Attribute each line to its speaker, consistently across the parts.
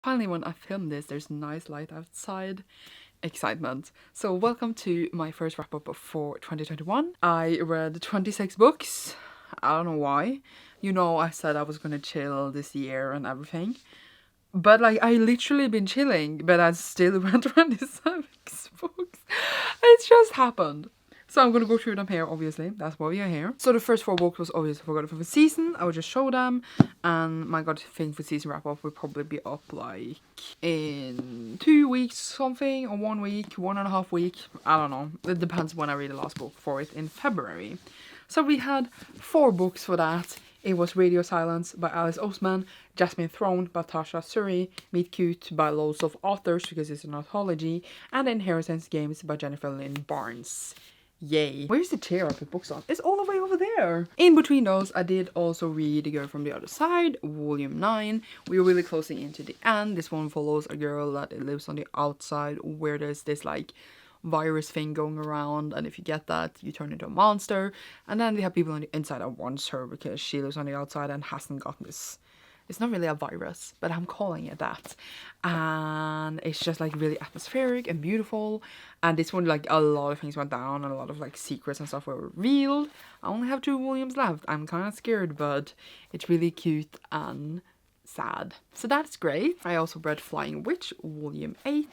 Speaker 1: Finally, when I film this, there's nice light outside. Excitement. So welcome to my first wrap up for 2021. I read 26 books. I don't know why. You know, I said I was gonna chill this year and everything. But like, I literally been chilling, but I still read 26 books. It's just happened. So I'm gonna go through them here, obviously. That's why we are here. So the first 4 books was obviously for Gotathingforseason. I will just show them. And my Gotathingforseason wrap up will probably be up like in 2 weeks something, or 1 week, 1.5 weeks. I don't know. It depends when I read the last book for it in February. So we had 4 books for that. It was Radio Silence by Alice Oseman, Jasmine Throne by Tasha Suri, Meet Cute by loads of authors because it's an anthology, and Inheritance Games by Jennifer Lynn Barnes. Yay. Where's the chair I put books on? It's all the way over there. In between those, I did also read The Girl from the Other Side, Volume 9. We are really closing into the end. This one follows a girl that lives on the outside where there's this like virus thing going around, and if you get that, you turn into a monster. And then they have people on the inside that wants her because she lives on the outside and hasn't gotten this. It's not really a virus, but I'm calling it that. And it's just like really atmospheric and beautiful. And this one, like, a lot of things went down and a lot of like secrets and stuff were revealed. I only have 2 volumes left. I'm kind of scared, but it's really cute and sad. So that's great. I also read Flying Witch Volume 8,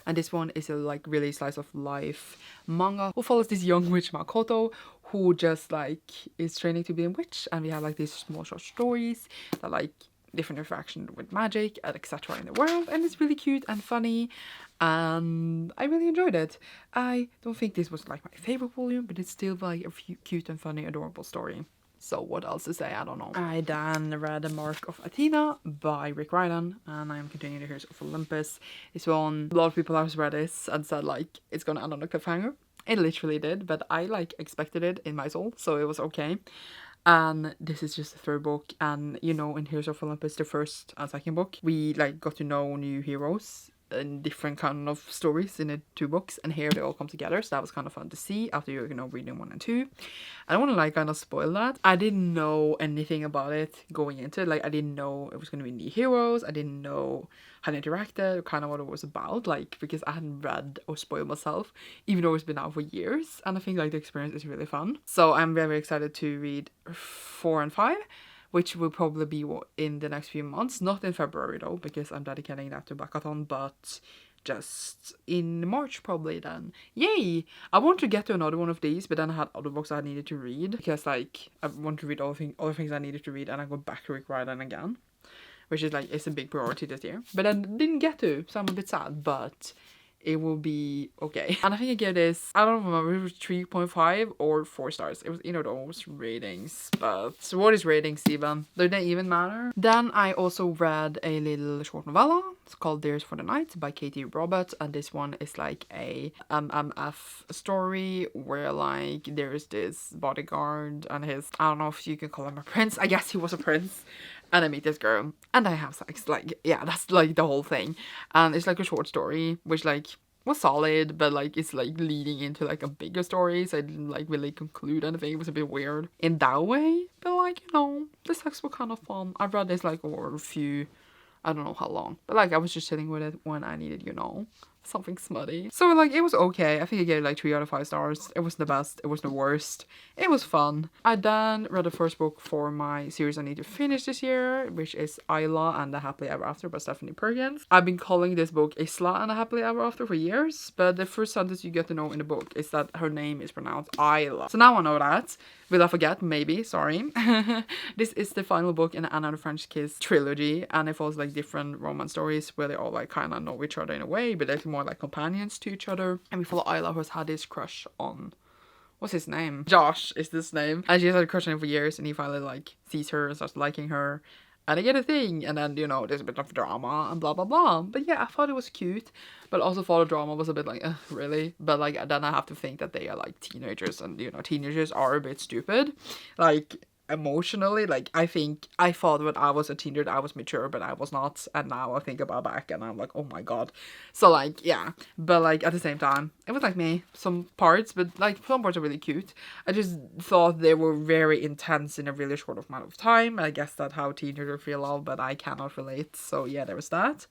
Speaker 1: and this one is a like really slice of life manga who follows this young witch Makoto who just like is training to be a witch, and we have like these small short stories that like different interaction with magic and etc. in the world, and it's really cute and funny, and I really enjoyed it. I don't think this was like my favorite volume, but it's still like a cute and funny adorable story. So what else to say? I don't know. I then read The Mark of Athena by Rick Riordan, and I am continuing the Heroes of Olympus. This one, a lot of people have read this and said like it's gonna end on a cliffhanger. It literally did, but I like expected it in my soul, so it was okay. And this is just the 3rd book, and you know, in Heroes of Olympus, the 1st and 2nd book, we like got to know new heroes and different kind of stories in the 2 books, and here they all come together, so that was kind of fun to see after you know reading 1 and 2. I don't want to like kind of spoil that. I didn't know anything about it going into it. Like, I didn't know it was going to be new heroes. I didn't know how they interacted, or kind of what it was about, like, because I hadn't read or spoiled myself, even though it's been out for years, and I think like the experience is really fun. So I'm very excited to read 4 and 5, which will probably be in the next few months. Not in February though, because I'm dedicating that to Backathon, but just in March probably then. Yay! I want to get to another one of these, but then I had other books I needed to read, because like I want to read all other things I needed to read, and I go back to Rick Riordan again, which is like, it's a big priority this year. But I didn't get to, so I'm a bit sad, but it will be okay. And I think I gave this, I don't remember, it was 3.5 or 4 stars. It was either of those ratings, but so what is ratings even? Do they even matter? Then I also read a little short novella. It's called Dares for the Night by Katie Roberts, and this one is like a MMF story where like there's this bodyguard and his, I don't know if you can call him a prince, I guess he was a prince, and I meet this girl and I have sex. Like, yeah, that's like the whole thing. And it's like a short story which like was solid, but like it's like leading into like a bigger story, so I didn't like really conclude anything. It was a bit weird in that way, but like, you know, the sex was kind of fun. I've read this like over a few, I don't know how long, but like I was just chilling with it when I needed, you know, something smutty. So like it was okay. I think I gave it like 3 out of 5 stars. It wasn't the best, it wasn't the worst. It was fun. I then read the 1st book for my series I need to finish this year, which is Isla and the Happily Ever After by Stephanie Perkins. I've been calling this book Isla and the Happily Ever After for years, but the first sentence you get to know in the book is that her name is pronounced Isla. So now I know that. Will I forget? Maybe, sorry. This is the final book in the Anna and the French Kiss trilogy, and it follows like different romance stories where they all like kind of know each other in a way, but they're more like companions to each other. And we follow Isla, who's had this crush on, what's his name? Josh is this name. And she's had a crush on him for years, and he finally like sees her and starts liking her. And they get a thing, and then, you know, there's a bit of drama and blah blah blah. But yeah, I thought it was cute, but also thought the drama was a bit like, really? But like, then I have to think that they are like teenagers, and you know, teenagers are a bit stupid. Like, emotionally. Like, I think I thought when I was a teenager I was mature, but I was not, and now I think about back and I'm like, oh my god. So like, yeah, but like at the same time it was like me, some parts, but like some parts are really cute. I just thought they were very intense in a really short amount of time. I guess that's how teenagers feel love, but I cannot relate, so yeah, there was that.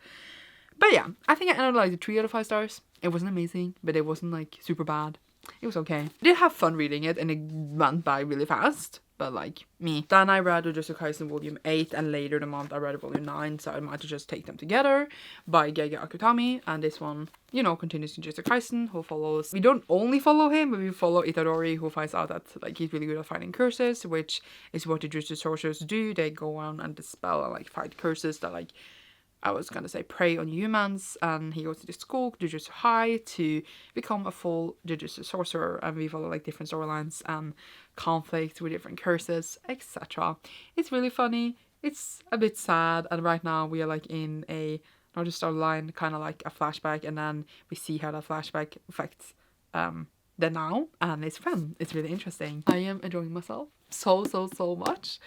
Speaker 1: But yeah, I think I ended like the 3 out of 5 stars. It wasn't amazing, but it wasn't like super bad. It was okay. I did have fun reading it, and it went by really fast. But like me. Then I read Jujutsu Kaisen Volume 8, and later the month I read Volume 9, so I might just take them together by Gege Akutami. And this one, you know, continues Jujutsu Kaisen, who follows... We don't only follow him, but we follow Itadori, who finds out that like he's really good at fighting curses, which is what the Jujutsu sorcerers do. They go around and dispel and like fight curses that like... I was gonna say prey on humans, and he goes to the school, Jujutsu High, to become a full Jujutsu sorcerer, and we follow like different storylines and conflicts with different curses, etc. It's really funny, it's a bit sad, and right now we are like in another storyline, kind of like a flashback, and then we see how that flashback affects the now, and it's fun. It's really interesting. I am enjoying myself so much.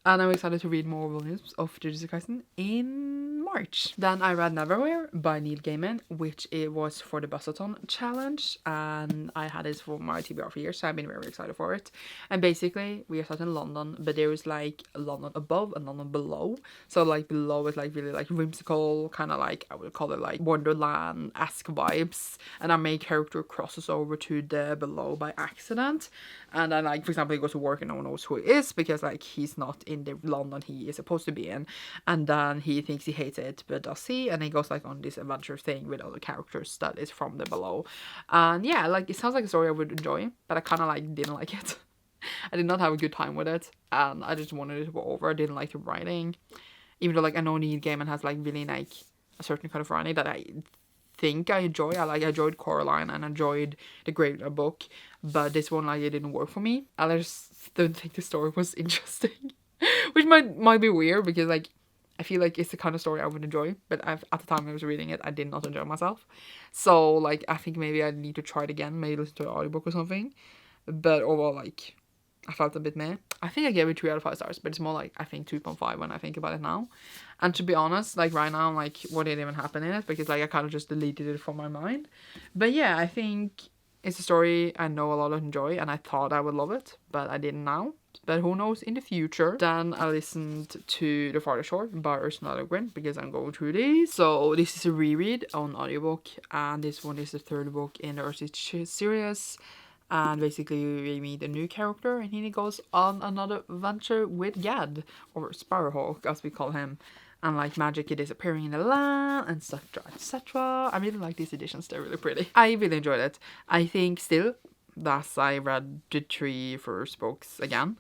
Speaker 1: And I'm excited to read more volumes of Jujutsu Kaisen in March. Then I read Neverwhere by Neil Gaiman, which it was for the Buzzathon challenge. And I had this for my TBR for years, so I've been very excited for it. And basically, we are set in London, but there is like London above and London below. So like below is like really like whimsical, kind of like, I would call it like Wonderland-esque vibes. And our main character crosses over to the below by accident. And then like, for example, he goes to work and no one knows who he is because like he's not in the London he is supposed to be in, and then he thinks he hates it, but does he? And he goes like on this adventure thing with other characters that is from the below. And yeah, like it sounds like a story I would enjoy, but I kind of like didn't like it. I did not have a good time with it, and I just wanted it to go over. I didn't like the writing, even though like I know Neil Gaiman has like really like a certain kind of writing that I think I enjoy. I enjoyed Coraline and enjoyed the Great Book, but this one like it didn't work for me. I just don't think the story was interesting. Which might be weird because like I feel like it's the kind of story I would enjoy, but at the time I was reading it I did not enjoy myself. So like I think maybe I need to try it again, maybe listen to an audiobook or something. But overall like I felt a bit meh. I think I gave it 3 out of 5 stars, but it's more like I think 2.5 when I think about it now. And to be honest, like right now I'm like, what did even happen in it? Because like I kind of just deleted it from my mind. But yeah, I think it's a story I know a lot of enjoy, and I thought I would love it, but I didn't now. But who knows in the future. Then I listened to The Farthest Shore by Ursula Le Guin because I'm going through these. So this is a reread on audiobook, and this one is the 3rd book in the Ursula series. And basically we meet a new character, and he goes on another adventure with Gad, or Sparrowhawk as we call him. And like magic is disappearing in the land, etc, etc. I really like these editions, they're really pretty. I really enjoyed it. I think still, thus I read the 3 first books again.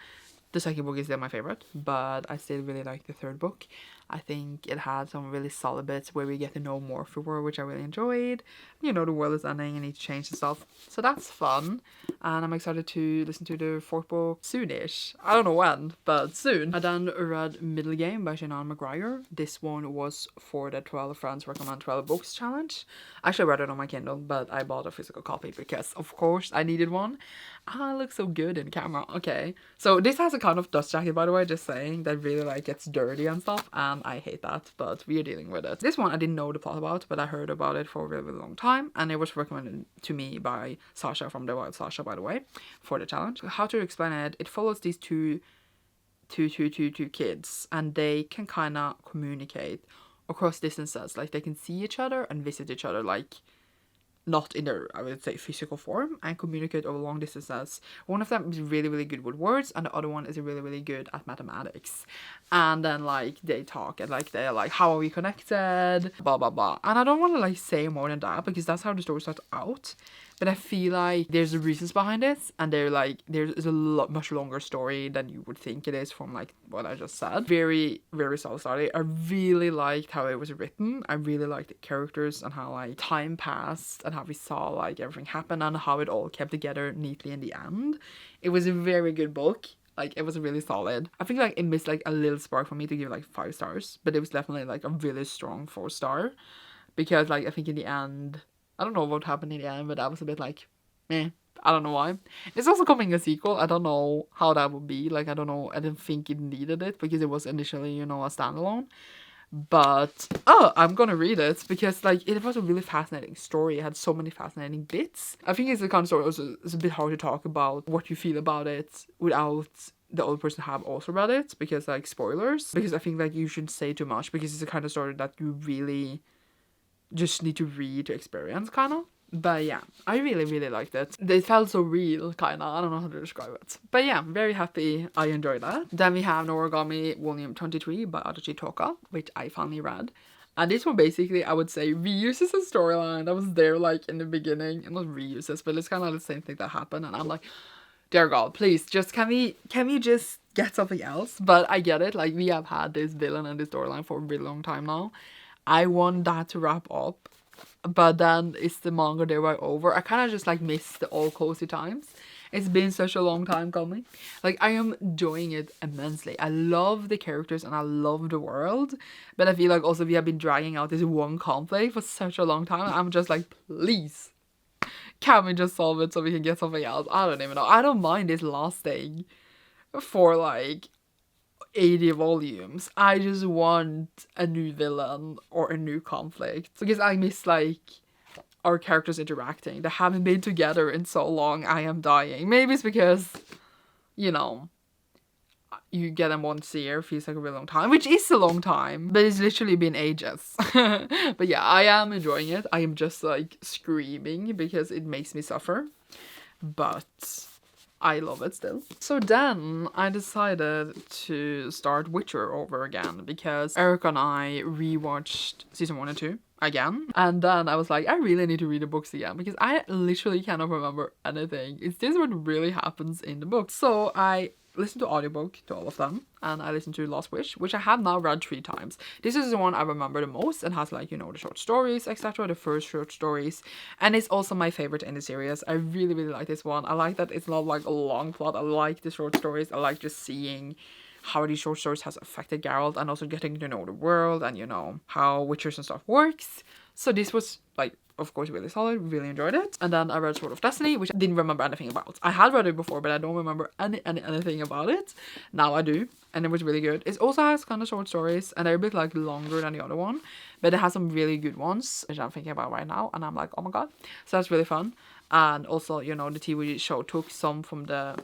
Speaker 1: The 2nd book is still my favorite, but I still really like the 3rd book. I think it had some really solid bits where we get to know more of the world, which I really enjoyed. You know, the world is ending and need to change and stuff. So that's fun. And I'm excited to listen to the 4th book soonish. I don't know when, but soon. I then read Middlegame by Shannon McGuire. This one was for the 12 Friends Recommend 12 Books challenge. I actually read it on my Kindle, but I bought a physical copy because, of course, I needed one. I look so good in camera. Okay. So this has a kind of dust jacket, by the way, just saying, that really like gets dirty and stuff. And I hate that, but we are dealing with it. This one I didn't know the plot about, but I heard about it for a really, really long time, and it was recommended to me by Sasha from The Wild Sasha, by the way, for the challenge. How to explain it? It follows these two kids, and they can kind of communicate across distances. Like they can see each other and visit each other, like not in their, I would say, physical form, and communicate over long distances. One of them is really, really good with words, and the other one is really, really good at mathematics. And then, like, they talk, and, like, they're like, how are we connected? Blah, blah, blah. And I don't want to, like, say more than that, because that's how the story starts out. But I feel like there's reasons behind it, and they're like, there's a much longer story than you would think it is from like what I just said. Very, very solid story. I really liked how it was written. I really liked the characters and how like time passed and how we saw like everything happen and how it all kept together neatly in the end. It was a very good book. Like, it was really solid. I think like it missed like a little spark for me to give like 5 stars, but it was definitely like a really strong 4 star, because like I think in the end, I don't know what happened in the end, but I was a bit like, meh. I don't know why. It's also coming a sequel. I don't know how that would be. Like, I don't know. I didn't think it needed it because it was initially, you know, a standalone. But, oh, I'm gonna read it because, like, it was a really fascinating story. It had so many fascinating bits. I think it's the kind of story also, it's a bit hard to talk about what you feel about it without the other person have also read it because, like, spoilers. Because I think, like, you shouldn't say too much because it's the kind of story that you really just need to read to experience, kind of. But yeah, I really, really liked it. It felt so real, kind of. I don't know how to describe it. But yeah, very happy I enjoyed that. Then we have Noragami Volume 23 by Adachi Toka, which I finally read. And this one basically, I would say, reuses a storyline that was there, like, in the beginning. And not reuses, but it's kind of the same thing that happened. And I'm like, dear God, please, just can we just get something else? But I get it. Like, we have had this villain and this storyline for a really long time now. I want that to wrap up. But then it's the manga thereby over. I kind of just like miss the all cozy times. It's been such a long time coming. Like, I am enjoying it immensely. I love the characters and I love the world. But I feel like also we have been dragging out this one conflict for such a long time. I'm just like, please, can we just solve it so we can get something else? I don't even know. I don't mind this lasting for like 80 volumes. I just want a new villain or a new conflict because I miss like our characters interacting. They haven't been together in so long. I am dying. Maybe it's because, you know, you get them once a year, feels like a really long time, which is a long time, but it's literally been ages. But yeah, I am enjoying it. I am just like screaming because it makes me suffer, but I love it still. So then I decided to start Witcher over again because Erica and I rewatched season 1 and 2 again. And then I was like, I really need to read the books again because I literally cannot remember anything. Is this what really happens in the book? So I listened to audiobook to all of them, and I listened to Last Wish, which I have now read 3 times. This is the one I remember the most and has, like, you know, the short stories, etc., the first short stories, and it's also my favorite in the series. I really, really like this one. I like that it's not like a long plot. I like the short stories. I like just seeing how these short stories has affected Geralt and also getting to know the world and, you know, how Witchers and stuff works. So this was, like, of course, really solid, really enjoyed it. And then I read Sword of Destiny, which I didn't remember anything about. I had read it before, but I don't remember anything about it. Now I do, and it was really good. It also has kind of short stories, and they're a bit like longer than the other one, but it has some really good ones, which I'm thinking about right now, and I'm like, oh my god. So that's really fun. And also, you know, the TV show took some from the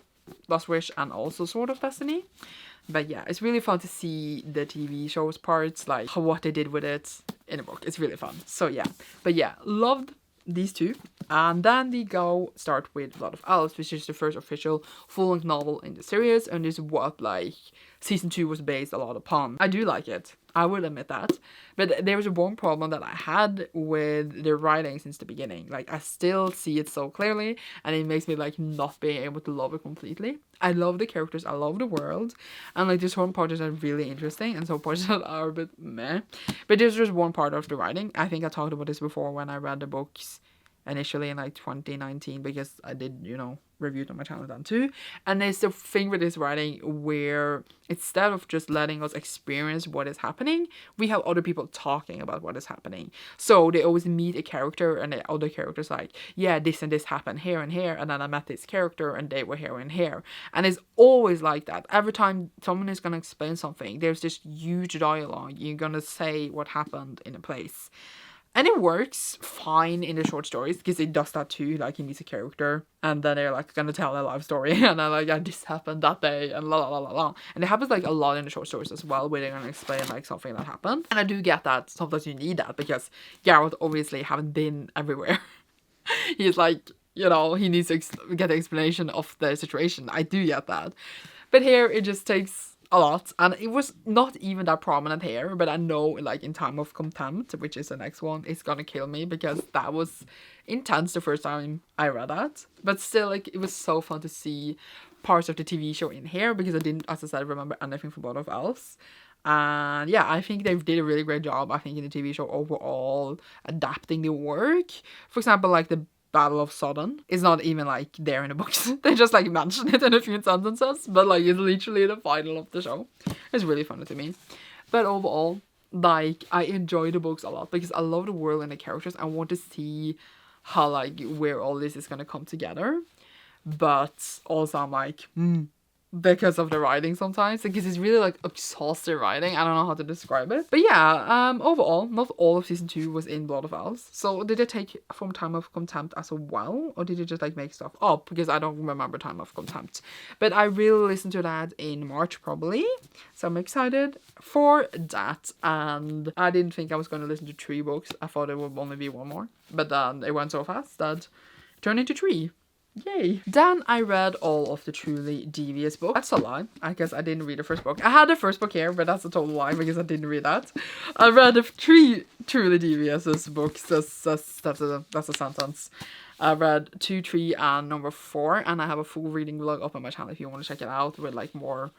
Speaker 1: Last Wish and also Sword of Destiny. But yeah, it's really fun to see the TV shows parts, like what they did with it in the book. It's really fun. So yeah, but yeah, loved these 2. And then we go start with Blood of Elves, which is the first official full-length novel in the series, and is what like season 2 was based a lot upon. I do like it, I will admit that, but there was one problem that I had with the writing since the beginning. Like, I still see it so clearly, and it makes me like not being able to love it completely. I love the characters, I love the world, and like there's one part that are really interesting and some parts that are a bit meh. But there's just one part of the writing. I think I talked about this before when I read the books initially in like 2019, because I did, you know, review it on my channel then too. And it's the thing with this writing where instead of just letting us experience what is happening, we have other people talking about what is happening. So they always meet a character and the other characters like, yeah, this and this happened here and here, and then I met this character and they were here and here. And it's always like that. Every time someone is gonna explain something, there's this huge dialogue. You're gonna say what happened in a place. And it works fine in the short stories, because it does that too. Like, he meets a character, and then they're like gonna tell their life story, and then like, yeah, this happened that day, and la la la la la. And it happens like a lot in the short stories as well, where they're gonna explain like something that happened. And I do get that sometimes you need that, because Geralt obviously haven't been everywhere. He's like, you know, he needs to get the explanation of the situation. I do get that. But here it just takes a lot, and it was not even that prominent here, but I know like in Time of Contempt, which is the next one, it's gonna kill me, because that was intense the first time I read that. But still, like, it was so fun to see parts of the TV show in here, because I didn't, as I said, remember anything from Blood of Elves. And yeah, I think they did a really great job, I think, in the TV show overall, adapting the work. For example, like the Battle of Sodden is not even like there in the books. They just like mention it in a few sentences, but like it's literally the final of the show. It's really funny to me. But overall, like, I enjoy the books a lot, because I love the world and the characters. I want to see how, like, where all this is gonna come together. but also I'm like, because of the writing sometimes, because it's really like exhaustive writing. I don't know how to describe it, but yeah, overall not all of season 2 was in Blood of Elves. So did it take from Time of Contempt as well, or did it just like make stuff up? Because I don't remember Time of Contempt, but I will listen to that in March probably, so I'm excited for that. And I didn't think I was going to listen to 3 books. I thought it would only be 1 more, but then it went so fast that it turned into 3. Yay. Then I read all of the truly devious books. That's a lie. I guess I didn't read the first book. I had the first book here, but that's a total lie because I didn't read that. I read the 3 truly devious books. That's a sentence. I read 2, 3, and number 4, and I have a full reading vlog up on my channel if you want to check it out with like more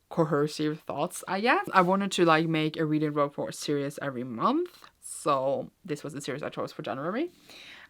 Speaker 1: cohesive thoughts, I guess. I wanted to like make a reading vlog for a series every month, so this was the series I chose for January.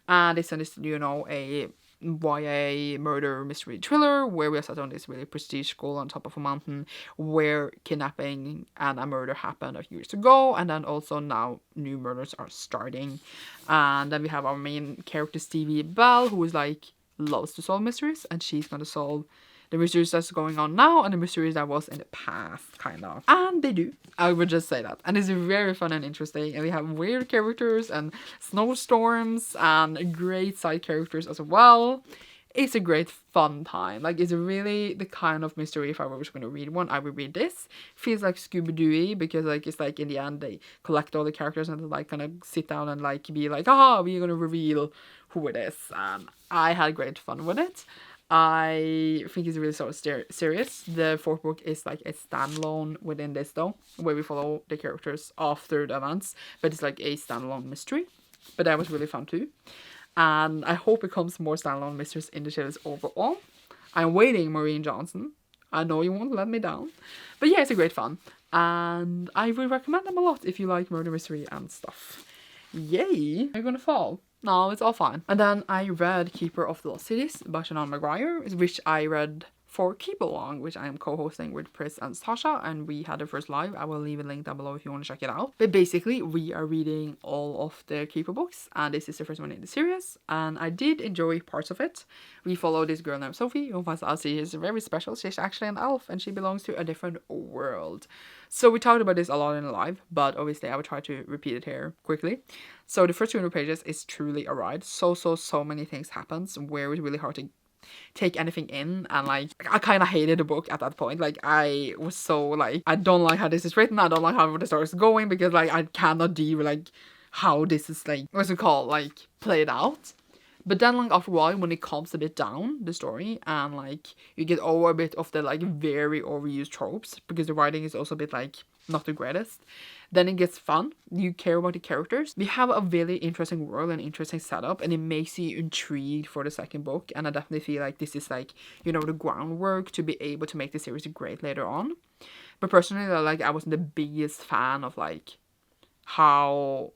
Speaker 1: And this one is, you know, a YA murder mystery thriller where we are set on this really prestige school on top of a mountain where kidnapping and a murder happened a few years ago, and then also now new murders are starting. And then we have our main character Stevie Bell, who is like loves to solve mysteries, and she's gonna solve the mysteries that's going on now and the mysteries that was in the past, kind of. And they do. I would just say that. And it's very fun and interesting. And we have weird characters and snowstorms and great side characters as well. It's a great fun time. Like, it's really the kind of mystery, if I was going to read one, I would read this. Feels like Scooby-Doo because like it's like in the end they collect all the characters and they like kind of sit down and like be like, aha, we're going to reveal who it is. And I had great fun with it. I think it's really sort of serious. The 4th book is like a standalone within this though, where we follow the characters after the events, but it's like a standalone mystery. But that was really fun too. And I hope it comes more standalone mysteries in the series overall. I'm waiting, Maureen Johnson. I know you won't let me down. But yeah, it's a great fun. And I would recommend them a lot if you like murder mystery and stuff. Yay! Are you gonna fall? No, it's all fine. And then I read Keeper of the Lost Cities by Shannon Maguire, which I read for KEEPERALONG, which I am co-hosting with Chris and Sasha, and we had the first live. I will leave a link down below if you want to check it out. But basically, we are reading all of the Keeper books, and this is the first one in the series, and I did enjoy parts of it. We follow this girl named Sophie, who finds out she is very special. She's actually an elf, and she belongs to a different world. So we talked about this a lot in the live, but obviously I will try to repeat it here quickly. So the first 200 pages is truly a ride. So many things happens where it's really hard to take anything in, and like I kind of hated the book at that point. Like I was so like, I don't like how this is written, I don't like how the story is going, because like I cannot deal with like how this is like, what's it called, like played out. But then like after a while, when it calms a bit down, the story, and like you get over a bit of the like very overused tropes, because the writing is also a bit like not the greatest, then it gets fun. You care about the characters. We have a really interesting world and interesting setup, and it makes you intrigued for the second book. And I definitely feel like this is like, you know, the groundwork to be able to make the series great later on. But personally, like I wasn't the biggest fan of like how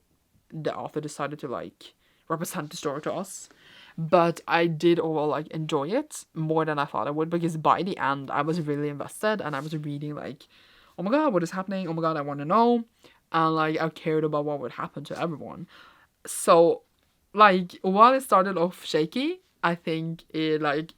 Speaker 1: the author decided to like represent the story to us. But I did overall like enjoy it more than I thought I would, because by the end I was really invested, and I was reading like, oh my god, what is happening? Oh my god, I want to know. And like I cared about what would happen to everyone. So like while it started off shaky, I think it like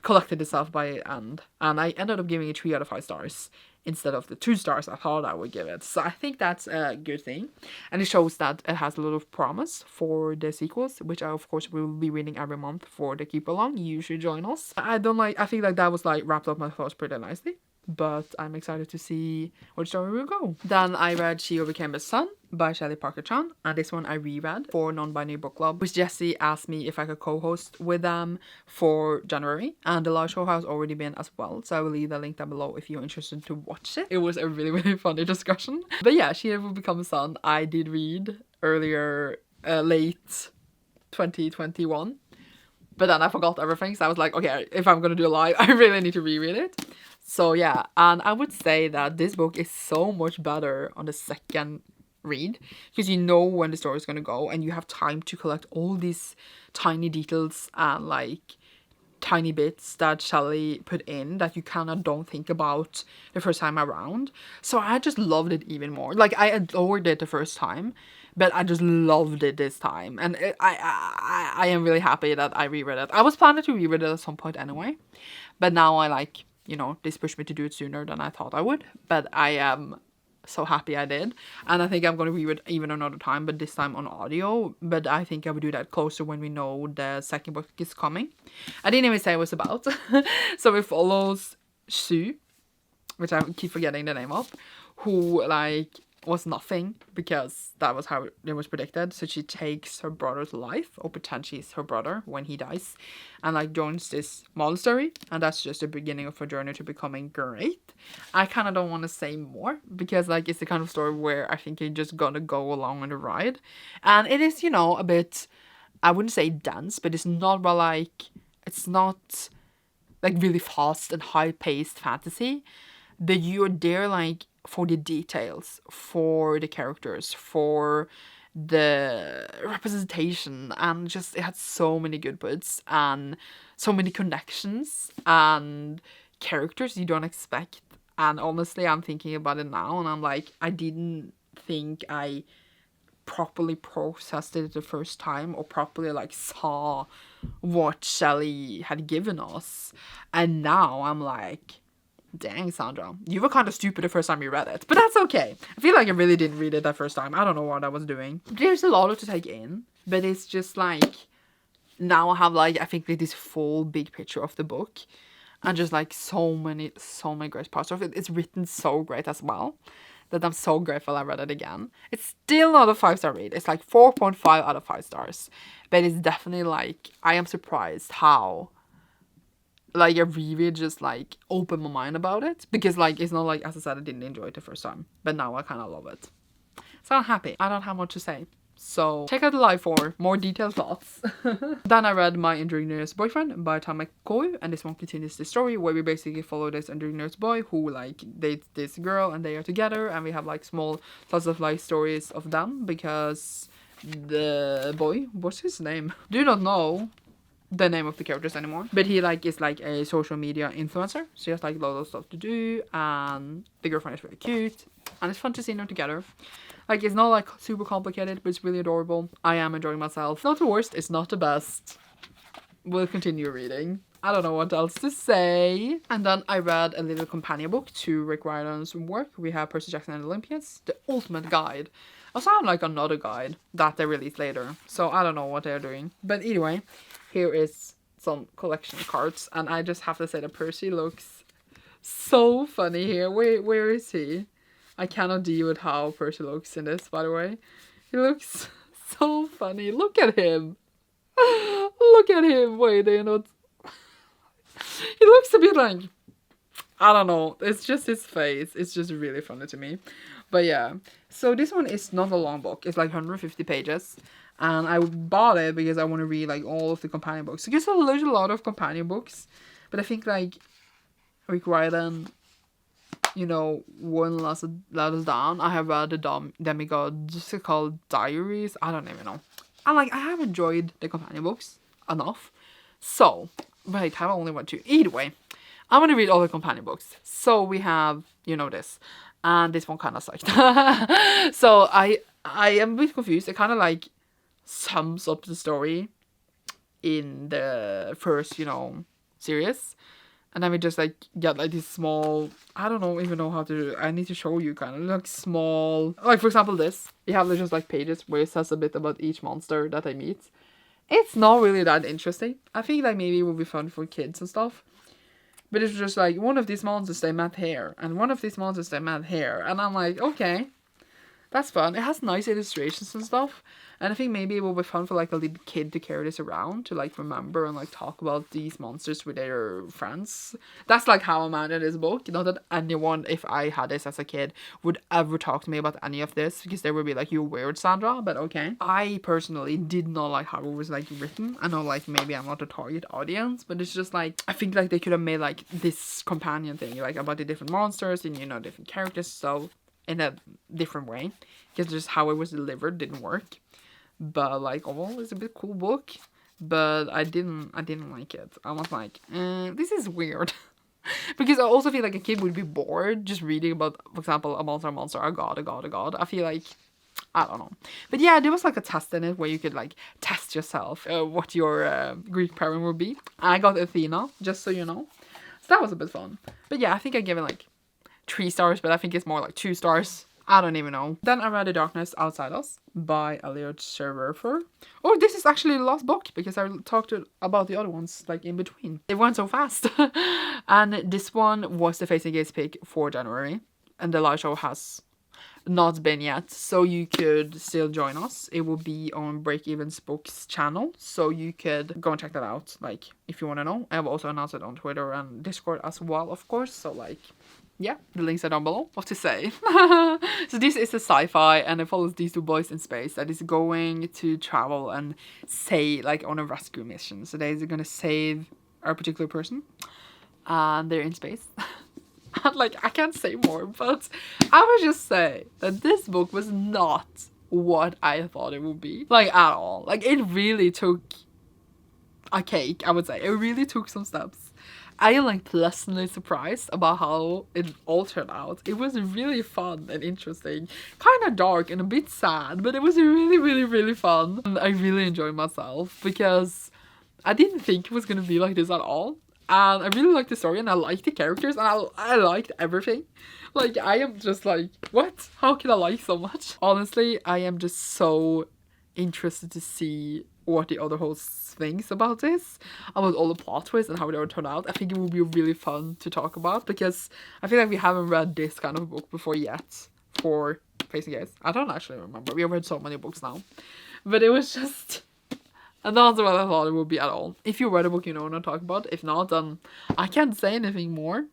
Speaker 1: collected itself by the end, and I ended up giving it 3 out of 5 stars instead of the 2 stars I thought I would give it. So I think that's a good thing, and it shows that it has a lot of promise for the sequels, which I of course will be reading every month for the KEEPERALONG. You should join us. I think like that was like wrapped up my thoughts pretty nicely, but I'm excited to see where the story will go. Then I read She Overcame the Sun by Shelley Parker Chan, and this one I reread for Non-Binary Book Club, which Jessie asked me if I could co-host with them for January, and the live show has already been as well, so I will leave the link down below if you're interested to watch it. It was a really funny discussion. But yeah, She Will Become a Sun I did read earlier, late 2021, but then I forgot everything, so I was like, okay, if I'm gonna do a live, I really need to reread it. So yeah, and I would say that this book is so much better on the second read, because you know when the story is going to go, and you have time to collect all these tiny details and like tiny bits that Shelley put in that you kind of don't think about the first time around. So I just loved it even more. Like I adored it the first time, but I just loved it this time, and I am really happy that I reread it. I was planning to reread it at some point anyway, but now I like, you know, this pushed me to do it sooner than I thought I would, but I am so happy I did, and I think I'm going to read it even another time, but this time on audio, but I think I will do that closer when we know the second book is coming. I didn't even say what it was about. So it follows Sue, which I keep forgetting the name of, who like was nothing because that was how it was predicted. So she takes her brother's life, or potentially it's her brother when he dies, and like joins this monastery, and that's just the beginning of her journey to becoming great. I kind of don't want to say more because like it's the kind of story where I think you're just gonna go along on the ride, and it is, you know, a bit, I wouldn't say dense, but it's not it's not like really fast and high paced fantasy, but you're there like for the details, for the characters, for the representation, and just it had so many good bits and so many connections and characters you don't expect. And honestly, I'm thinking about it now and I'm like, I didn't think I properly processed it the first time, or properly like saw what Shelley had given us. And now I'm like, dang, Sandra, you were kind of stupid the first time you read it, but that's okay. I feel like I really didn't read it that first time. I don't know what I was doing. There's a lot to take in, but it's just like, now I have like, I think like this full big picture of the book, and just like so many great parts of it. It's written so great as well, that I'm so grateful I read it again. It's still not a 5-star read. It's like 4.5 out of 5 stars, but it's definitely like, I am surprised how like I really just like opened my mind about it, because like it's not like, as I said, I didn't enjoy it the first time, but now I kind of love it. So I'm happy. I don't have much to say. So check out the live for more detailed thoughts. Then I read My Androgynous Boyfriend by Tom McCoy, and this one continues the story where we basically follow this androgynous boy who like dates this girl and they are together, and we have like small lots of life stories of them, because the boy, what's his name? Do not know the name of the characters anymore, but he like is like a social media influencer, so he has like a lot of stuff to do, and the girlfriend is really cute, and it's fun to see them together. Like, it's not like super complicated, but it's really adorable. I am enjoying myself. Not the worst, it's not the best. We'll continue reading. I don't know what else to say. And then I read a little companion book to Rick Riordan's work. We have Percy Jackson and the Olympians, the ultimate guide. I saw like another guide that they released later, so I don't know what they're doing. But anyway, here is some collection cards, and I just have to say that Percy looks so funny here. Where is he? I cannot deal with how Percy looks in this, by the way. He looks so funny. Look at him. Look at him. Wait, they're not... He looks a bit like... I don't know. It's just his face. It's just really funny to me. But yeah. So this one is not a long book. It's like 150 pages. And I bought it because I want to read like all of the companion books. Because there's a lot of companion books. But I think like Rick Riordan, you know, wouldn't let us down. I have read the Demigod, just called Diaries. I don't even know. I have enjoyed the companion books enough. So, wait, I only want to. Either way, I'm gonna read all the companion books. So we have, you know, this. And this one kind of sucked. So I am a bit confused. It kind of like sums up the story in the first, you know, series. And then we just like get like this small, I don't know even know how to, I need to show you kind of like small, like for example this, you have just like pages where it says a bit about each monster that I meet. It's not really that interesting. I think like maybe it would be fun for kids and stuff. But it's just like, one of these monsters they met here, and one of these monsters they met here. And I'm like, okay, that's fun. It has nice illustrations and stuff. And I think maybe it will be fun for like a little kid to carry this around, to like remember and like talk about these monsters with their friends. That's like how I'm at in this book. Not that anyone, if I had this as a kid, would ever talk to me about any of this, because they would be like, you're weird, Sandra, but okay. I personally did not like how it was like written. I know like maybe I'm not a target audience, but it's just like, I think like they could have made like this companion thing, like about the different monsters and, you know, different characters, so in a different way, because just how it was delivered didn't work. But like, oh, it's a bit cool book, but I didn't like it. I was like, this is weird. Because I also feel like a kid would be bored just reading about, for example, a monster, a god. I feel like I don't know. But yeah, there was like a test in it where you could like test yourself what your Greek pairing would be. I got Athena, just so you know. So that was a bit fun. But yeah, I think I gave it like 3 stars, but I think it's more like 2 stars. I don't even know. Then I read The Darkness Outside Us by Elliot Scherwerfer. Oh, this is actually the last book because I talked about the other ones like in between. It went so fast. And this one was the Facing Gates pick for January. And the live show has not been yet, so you could still join us. It will be on Break Even's Books channel, so you could go and check that out, like, if you want to know. I will also announce it on Twitter and Discord as well, of course, so like, yeah, the links are down below. What to say? So this is a sci-fi, and it follows these 2 boys in space that is going to travel and say, like, on a rescue mission. So they're gonna save a particular person, and they're in space. And like, I can't say more, but I would just say that this book was not what I thought it would be. Like, at all. Like, it really took a cake, I would say. It really took some steps. I am like pleasantly surprised about how it all turned out. It was really fun and interesting. Kind of dark and a bit sad, but it was really, really, really fun. And I really enjoyed myself because I didn't think it was going to be like this at all. And I really liked the story, and I liked the characters, and I liked everything. Like, I am just like, what? How can I like so much? Honestly, I am just so interested to see what the other hosts thinks about this, about all the plot twists and how they would turn out. I think it would be really fun to talk about, because I feel like we haven't read this kind of book before yet for Facing Gates. I don't actually remember. We have read so many books now. But it was just... and that's what I thought it would be at all. If you read a book, you know what I'm talking about. If not, then I can't say anything more.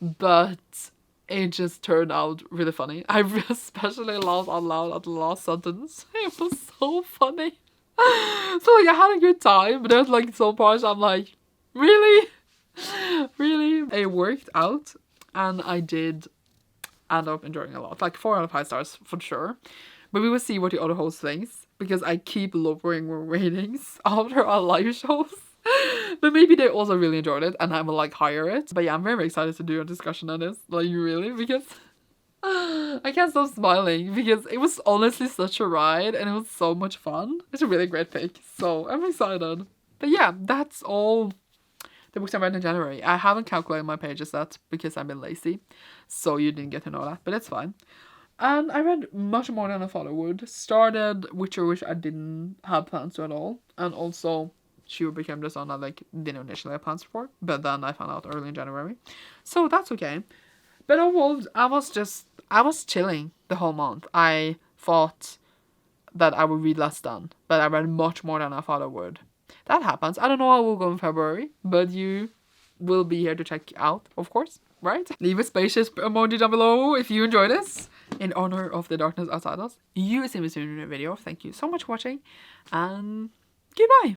Speaker 1: But it just turned out really funny. I especially laughed out loud at the last sentence. It was so funny. So like, I had a good time, but there's like so parts I'm like, really? Really? It worked out, and I did end up enjoying a lot. Like 4 out of 5 stars for sure. But we will see what the other host thinks, because I keep lowering my ratings after our live shows. But maybe they also really enjoyed it, and I will like higher it. But yeah, I'm very excited to do a discussion on this, like really, because I can't stop smiling, because it was honestly such a ride, and it was so much fun. It's a really great pick, so I'm excited. But yeah, that's all the books I read in January. I haven't calculated my pages yet because I've been lazy, so you didn't get to know that, but it's fine. And I read much more than I thought I would. Started Witcher, which I didn't have plans to at all. And also, She Who Became the Sun I like didn't initially have plans for. But then I found out early in January. So that's okay. But overall, I was chilling the whole month. I thought that I would read less than. But I read much more than I thought I would. That happens. I don't know how it will go in February. But you will be here to check out, of course. Right? Leave a spacious emoji down below if you enjoyed this. In honor of The Darkness Outside Us. You will see me soon in a video. Thank you so much for watching, and goodbye.